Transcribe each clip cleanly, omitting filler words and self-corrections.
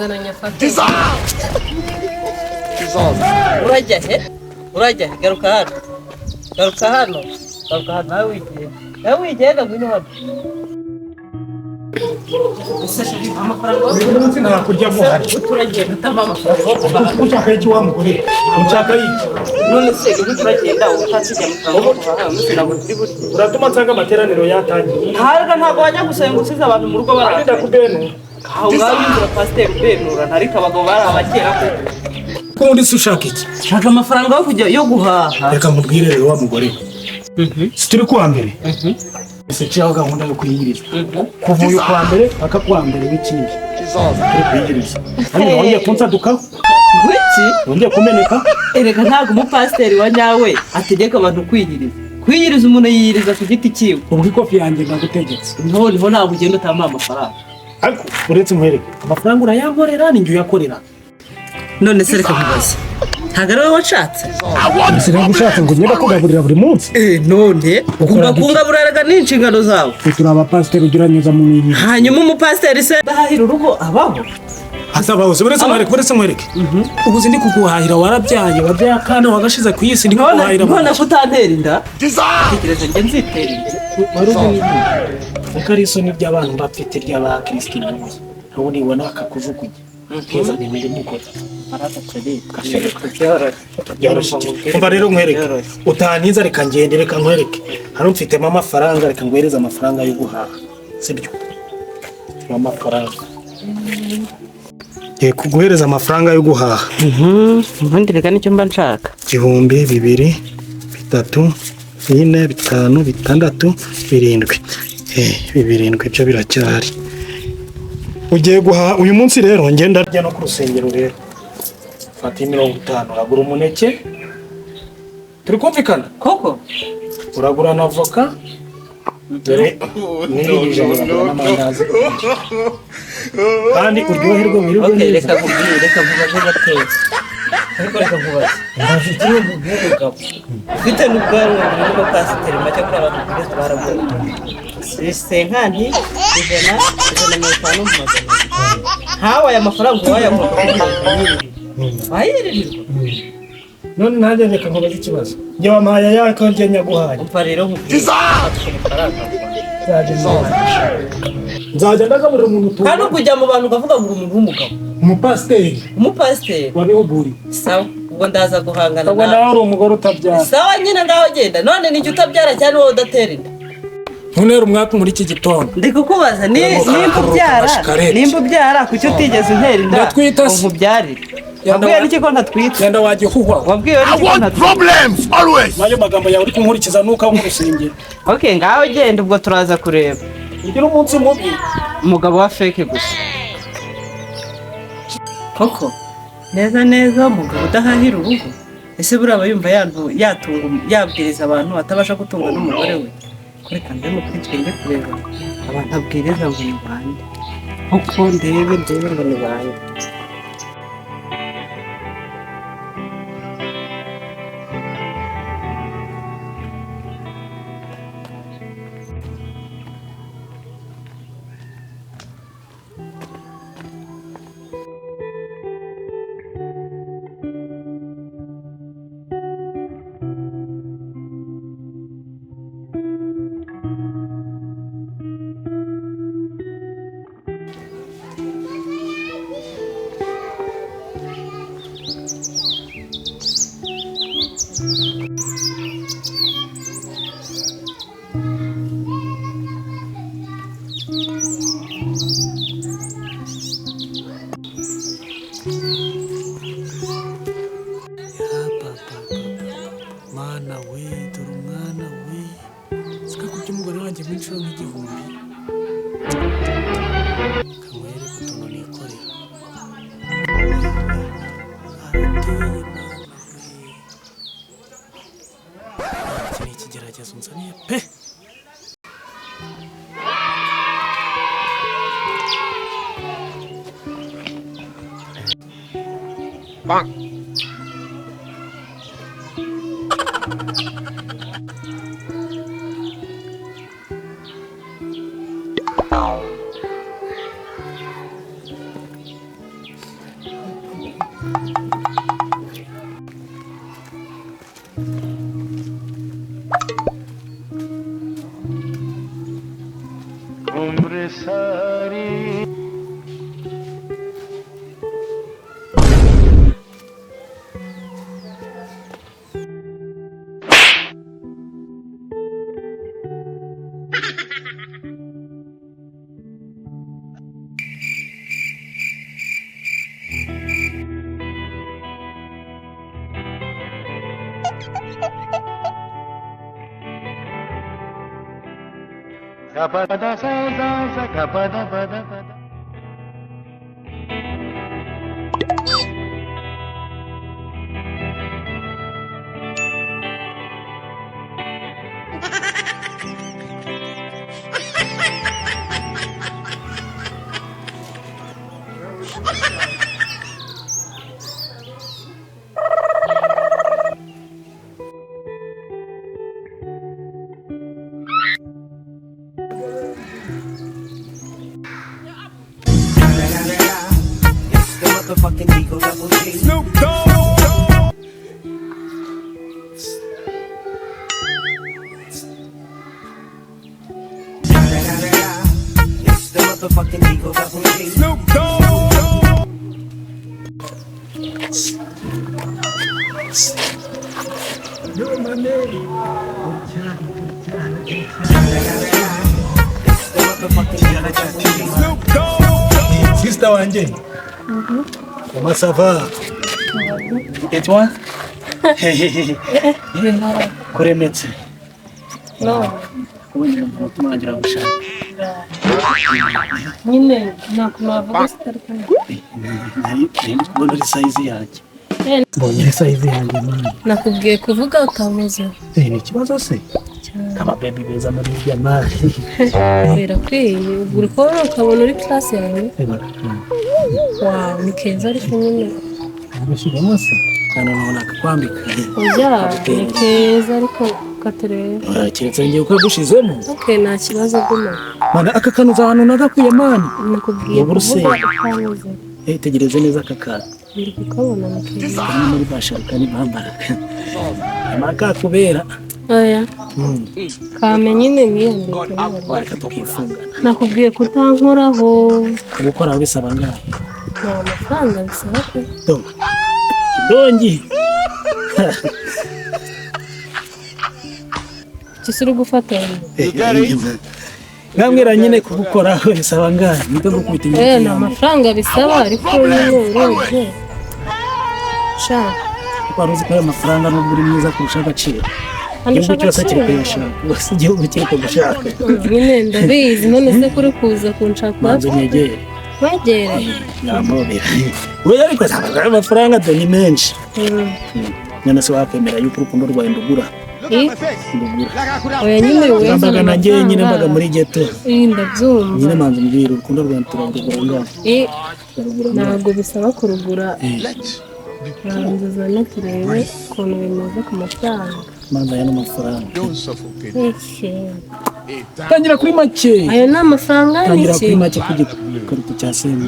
zana nyafata urajya he garuka hano nawe wigenda ngwino hano umunsi ntakurya muhari turagenda utama amafaranga ushaka iki wa mugore ushaka iki none se turagenda utatijya amafaranga uratuma nsanga amateraniro yatangiye ntabwo wajya gusenga usize abantu mu rugo baragenda kubenu aho ngabindura pasiteri ubenura ariko abagabo bari abakera ko muri se ushaka iki shaka amafaranga yo kujya yo guhaha reka mubwire rero wa mugore turi kuwa mbere ese cyaho gahunda yo kuyigiriza kuva uyu kwa mbere paka kuwa mbere w'ikindi turi kuyigiriza hano wongeye kunsadukaho wiki wongeye kumeneka erega ntabwo umupasiteri wa nyawe ategeka abantu kwiyiriza umuntu yiyiriza ku giti cyiwe ubwo ikofi yanjye ndagutegetse niho ntabwo ugenda utama amafaranga ariko uretse muhereke amafaranga urayankorera ninjye uyakorera none se reka nkubaze ntabwo ari wowe washatse sinabwo ushatse ngo ugende kugaburira buri munsi none ugomba kungaburiraga n'inshingano zawe turi abapasiteri ugira neza mu mibiri hanyuma umupasiteri se dahahira urugo abaho asabaho se uretse muhereke ubu ndi kuguhahira wabyaye akana wagashize ku isi ndi kuguhahira none ko utantera inda tekereza njye nzitera inda wari uzi n'ibindi reka ari isoni ry'abantu bafite ry'abakirisitu nabo nibona akakujugunya keza nimere mukora umva rero nkwereke utantiza reka ngende reka nkwereke hano mfitemo amafaranga reka nguhereze amafaranga yo guhaha sibyo amafaranga ngiye kuguhereza amafaranga yo guhaha ubundi reka nicyo mba nshaka 1,000 2,000 3 4 5 6 7 7 byo biracyari ugiye guhaha uyu munsi rero ngenda arya no ku rusengero rero fata 50 uragura umuneke turi kumvikana koko uragura na avoka dore n'ibije n'amandazi kandi uryoherwe wirirwe neza reka vuba gateye ariko reka vuba afite n'ubugabo ufite n'ubwanwa bwo pasiteri make kuri abantu kugeza baravuga senkani ijana na 50 hawa aya mafaranga wayamuha bayiririrwa none nanjye reka nkubaze ikibazo njye wampaye yako njye nyaguhaye umva rero nkubwiza amafaranga nzajya ndagaburira umuntu kandi kujya mu bantu ukavuga ngo umuntu w'umugabo umupasiteri wabihuguriye sawa ubwo ndaza guhangana nawe nawe uri umugore utabyara sawa nyine ngaho genda none nijye utabyara cyane wowe udatera inda ntunera umwaka muri iki gitondo ndi kukubaza nimba ubyara kuki utigeze untera inda nkubyarire wabwiye n'iki ko ntatwite yenda wajya uhuhwa wabwiye n'iki ko ntatwite nayo magambo yawe uri kunkurikiza nuko aho urusengero okay ngaho genda ubwo turaza kureba ugira umunsi mubi umugabo wa fake gusa koko neza umugabo udahahira urugo ese buraba yumva yabwiriza abantu atabasha gutunga n'umugore we kureka ndemo kwitwenge kureba abantu abwiriza ngo ni bande kuko ndebe ngo ni bande Mana we dore umwana we sika kurya umugore wanjye mwinshuro nk'igihumbi kamwere kutono nikorera arateye mana we iki ni ikigeragezo nzaniye pe bang उम्र सारी Gapada sa gapada pada pada. Fucking Eagle Double G. Snoop Dogg. It's the motherfucking Eagle Double G. Snoop Dogg. You're my name. It's the motherfucking Eagle Double G. Snoop Dogg. Sister wanje. Comment ça va? Et toi? Kure metse. No. Tumangira gushaka. Nyine nakunavuga sitarikana. Mbona uri size yanjye. Mbonye size yanjye mwana. Nakubwiye kuvuga utamuze. Ni ikibazo se? Kama baby beza muri ya mari. Birakwiye. Uri kubona ukabona uri class yawe. Wow, ni keza ariko nyine. Abashiramo se. Kana nabona akakwambika. Oya, ni keza ariko katereye. Keretse ngiye uko gushizemo. Okay, nta kibazo guma. Mana aka kanuza ahantu nagakuye mani. Nakubwiye kuvuga utamuze. Tegereze neza aka kana. Ndi kukabona ni keza. Kana muri bashaka ni bambara. Amaka kubera. Oya. Kame nyine niyandike. Reka tukifungana. Nakubwiye kutankoraho. Gukora bisaba ngaho. Nta mafaranga bisaba ko. Dongi. Kisuri gufata. Ngamwira nyine kugukoraho bisaba ngaho. Niko gukubita inyuma. Nta mafaranga bisaba ariko nyine urebye. Sha. Kwaruzi ko amafaranga n'ubwo uri mwiza kurusha agaciro. Igihugu cyose kiri kuyashaka. Bose igihugu kiri kugushaka. Nyine ndabizi none se kuri kuza kunshaka. Manze nyegere. Wegere. Namobera. Wewe ariko sabanga amafaranga doni menshi. Nyana se wakwemera yuko urukundo rwawe ndugura. Oya nyine wewe. Mbaga nanjye nyine mbaga muri ghetto. Ndabyumva. Nyine manze mbwira urukundo rwawe turagura ngaho. Ntabwo bisaba kurugura. Nanzuza no turebe ukuntu bimeze ku mafaranga. Manze aya n'amafaranga. Iki. Tangira kuri make. Ayo ni amafaranga Tangira y'iki? kuri make kugikora cya sema.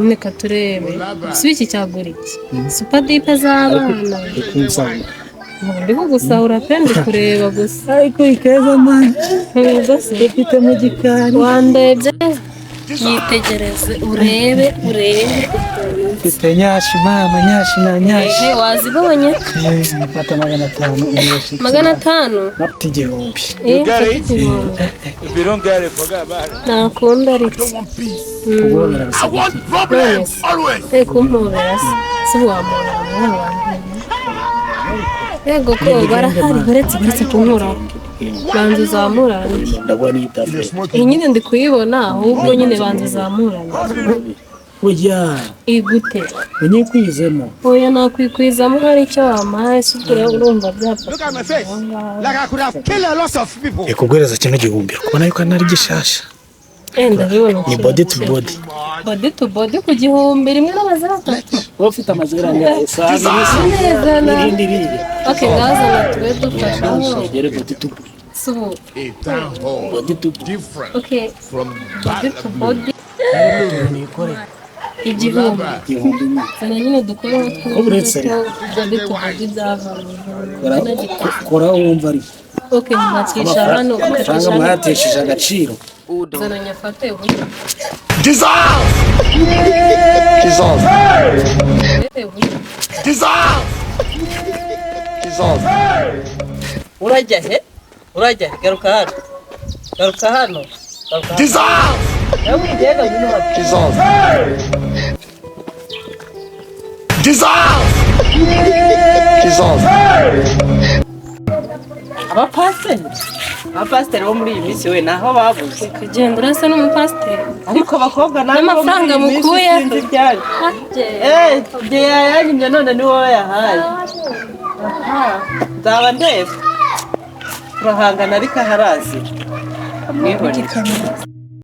Reka turebe. Si iki cyagura iki? Super dipe z'abana. Kunsanga. Ndi kugusahura pe ndi kureba gusa. Ariko ikeza man. Mbese Ifite mu gikari. wandebye yitegereze urebe. Ifite nyashi mama nyashi na nyashi. Wazibonye? Mfata 500. 500? Mfite igihumbi. If you don't get it, forget about it. Nakunda ariko. Kubona bisaba. None kumpobera si wamubona yego ko barahari baretse kunkuraho. Banza uzamurane. Ndabona itabe. Nyine ndi kuyibona ahubwo nyine banza uzamurane. Oya. Igute? Unyikwizemo. Oya nakwikwizamo hari icyo wampaye sukura urumva byapfa. Look at my face. Like I could have killed a lot of people. Ekugwereza kino gihumbi. Kubona yuko nari gishasha. Ndabibona. Ni body to body. Body to body ku gihumbi rimwe n'amazira atatu. Ufite amazira angahe? Sabi n'irindi riri. Okay, ngaza na tube dufasha. Yere body to Subu. body to Different Okay. from Body to body. nikore. igihumbi nyine zana nyine dukoreho Uretse ibyo bituvuga ibyavamo kora wumva ari okay ntakisha hano amafaranga mwayatesheje agaciro zana nyafate uburyo urajya he garuka hano garuka hano nawe ugenda ngwino abapasiteri bo muri iyi minsi we naho babuze kugenda urasa n'umupasiteri ariko abakobwa n'amafaranga mukuye yanyimye none ni wowe yahaye nzaba ndeba turahangana ariko aharazi amwihorera